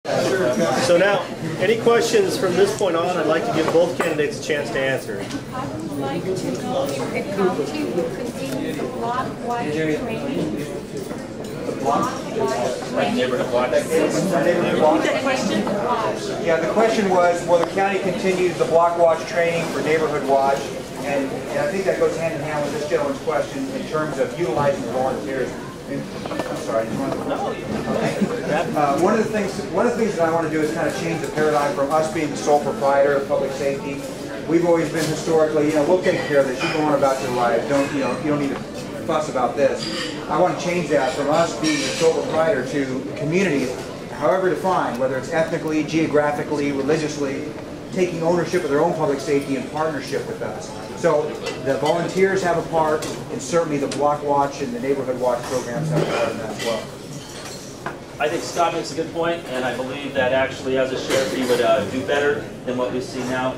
So now, any questions from this point on? I'd like to give both candidates a chance to answer. I would like to know if the county will continue the block watch training. Neighborhood watch. Yeah, the question was, will the county continue the block watch training for neighborhood watch? And I think that goes hand in hand with this gentleman's question in terms of utilizing the volunteers. I'm sorry. One of the things that I want to do is kind of change the paradigm from us being the sole proprietor of public safety. We've always been historically, we'll take care of this. You go on about your life. You don't need to fuss about this. I want to change that from us being the sole proprietor to communities, however defined, whether it's ethnically, geographically, religiously, taking ownership of their own public safety in partnership with us. So the volunteers have a part, and certainly the block watch and the neighborhood watch programs have a part in that as well. I think Scott makes a good point, and I believe that actually as a sheriff he would do better than what we see now.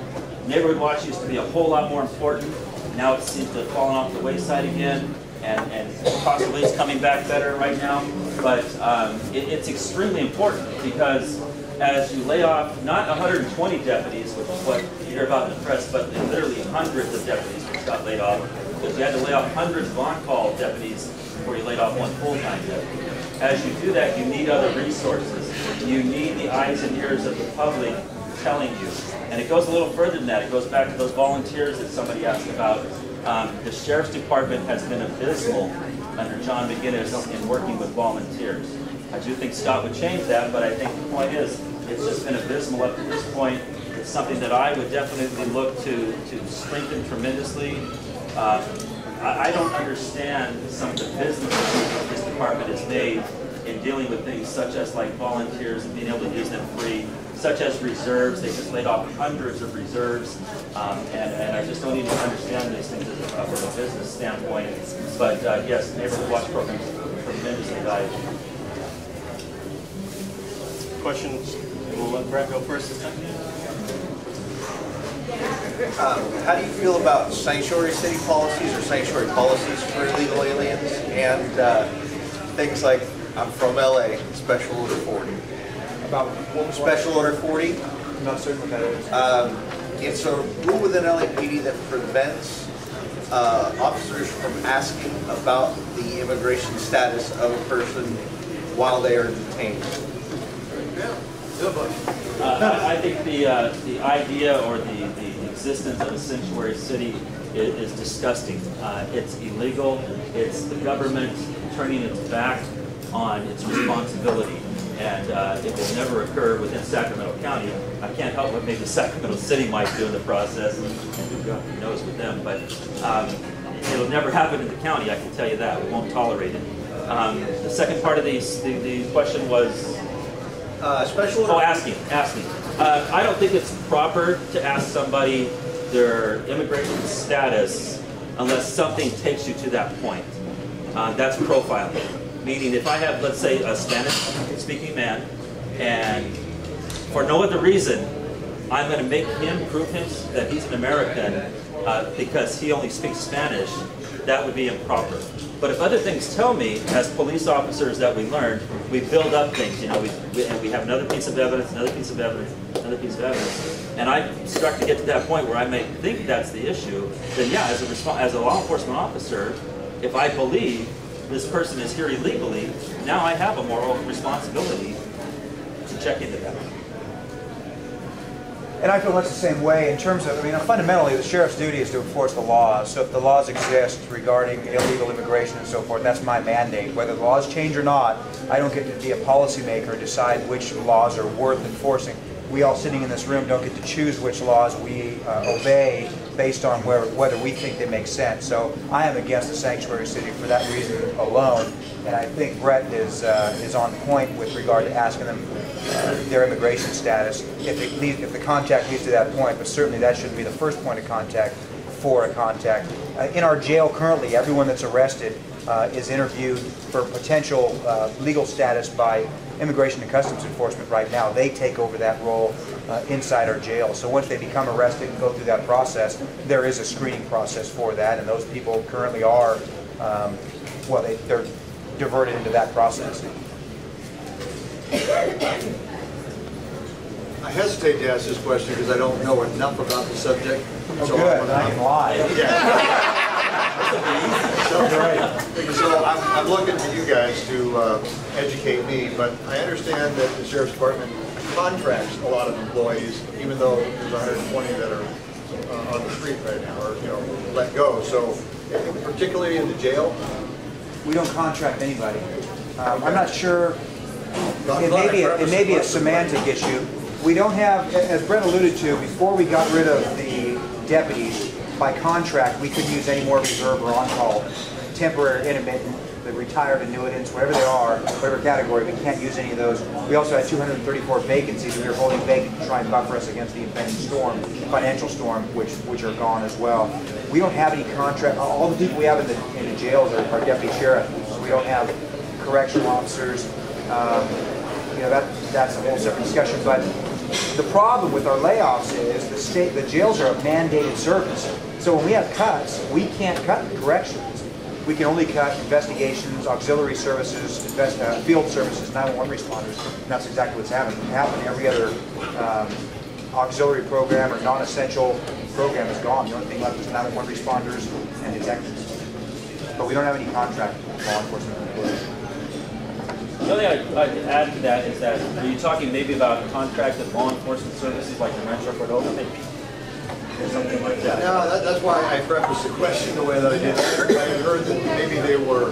Neighborhood watch used to be a whole lot more important. Now it seems to have fallen off the wayside again, and possibly it's coming back better right now. But it's extremely important because as you lay off not 120 deputies, which is what you hear about in the press, but literally hundreds of deputies which got laid off, because you had to lay off hundreds of on-call deputies before you laid off one full-time deputy. As you do that, you need other resources. You need the eyes and ears of the public telling you. And it goes a little further than that. It goes back to those volunteers that somebody asked about. The Sheriff's Department has been abysmal under John McGinnis in working with volunteers. I do think Scott would change that, but I think the point is, it's just been abysmal up to this point. It's something that I would definitely look to strengthen tremendously. I don't understand some of the business that this department has made in dealing with things such as like volunteers and being able to use them free, such as reserves. They just laid off hundreds of reserves, and I just don't even understand these things from a business standpoint. But yes, neighborhood watch programs are tremendously valuable. Questions? We'll let Brett go first this time. How do you feel about sanctuary city policies or sanctuary policies for illegal aliens and things like, I'm from LA, Special Order 40? About Special Order 40? I'm not certain what that is. It's a rule within LAPD that prevents officers from asking about the immigration status of a person while they are detained. I think the idea or the existence of a sanctuary city is disgusting. It's illegal. It's the government turning its back on its responsibility, and it will never occur within Sacramento County. I can't help what maybe Sacramento City might do in the process, and who knows with them, but it'll never happen in the county, I can tell you that. We won't tolerate it. The second part of the question was? Special Order. Oh, asking. I don't think it's proper to ask somebody their immigration status unless something takes you to that point. That's profiling. Meaning if I have, let's say, a Spanish-speaking man, and for no other reason, I'm going to make him prove that he's an American because he only speaks Spanish, that would be improper. But if other things tell me, as police officers that we learned, we build up things, and we have another piece of evidence, another piece of evidence, another piece of evidence, and I start to get to that point where I may think that's the issue, then yeah, as a law enforcement officer, if I believe this person is here illegally, now I have a moral responsibility to check into that. And I feel much the same way in terms of, fundamentally the sheriff's duty is to enforce the laws. So if the laws exist regarding illegal immigration and so forth, that's my mandate. Whether the laws change or not, I don't get to be a policymaker and decide which laws are worth enforcing. We all sitting in this room don't get to choose which laws we obey based on whether we think they make sense. So I am against the sanctuary city for that reason alone. And I think Brett is on point with regard to asking them their immigration status if the contact leads to that point, but certainly that shouldn't be the first point of contact for a contact. In our jail currently, everyone that's arrested is interviewed for potential legal status by Immigration and Customs Enforcement right now. They take over that role inside our jail. So once they become arrested and go through that process, there is a screening process for that, and those people currently are, they're diverted into that process. I hesitate to ask this question because I don't know enough about the subject. Oh, so good, then I can lie. So I'm looking to you guys to educate me, but I understand that the Sheriff's Department contracts a lot of employees, even though there's 120 that are on the street right now, or let go. So, particularly in the jail, we don't contract anybody. I'm not sure. It may be a semantic issue. We don't have, as Brent alluded to, before we got rid of the deputies, by contract, we couldn't use any more reserve or on-call, temporary, intermittent, the retired annuitants, whatever they are, whatever category, we can't use any of those. We also had 234 vacancies that we were holding vacant to try and buffer us against the impending storm, financial storm, which are gone as well. We don't have any contract. All the people we have in the jails are deputy sheriff. So we don't have correctional officers. That's a whole separate discussion. But the problem with our layoffs is the jails are a mandated service. So when we have cuts, we can't cut corrections. We can only cut investigations, auxiliary services, field services, 911 responders, and that's exactly what's happening. Every other auxiliary program or non-essential program is gone. The only thing left is 911 responders and detectives. But we don't have any contract law enforcement employees. The only thing I'd add to that is that, are you talking maybe about contracted law enforcement services like the Rancho Cordova, maybe? Or something like that? No, that's why I prefaced the question the way that I did. I had heard that maybe they were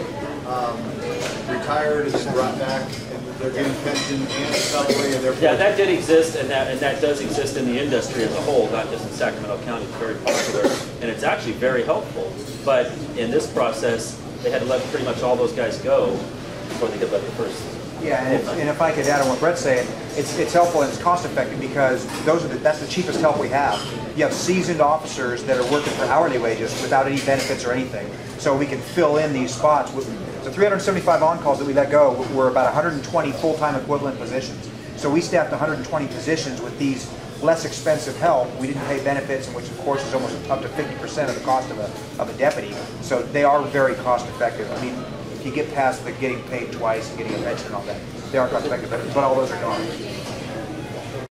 retired and then brought back, and they're getting pension and salary, and therefore... Yeah, that did exist, and that does exist in the industry as a whole, not just in Sacramento County. It's very popular, and it's actually very helpful. But in this process, they had to let pretty much all those guys go before they could let the first. Yeah, and if I could add on what Brett's saying, it's helpful and it's cost effective because that's the cheapest help we have. You have seasoned officers that are working for hourly wages without any benefits or anything. So we can fill in these spots. The 375 on-calls that we let go were about 120 full-time equivalent positions. So we staffed 120 positions with these less expensive help. We didn't pay benefits, which of course is almost up to 50% of the cost of a deputy. So they are very cost effective. I mean, if you get past the getting paid twice and getting a pension and all that, they are cost effective, but all those are gone.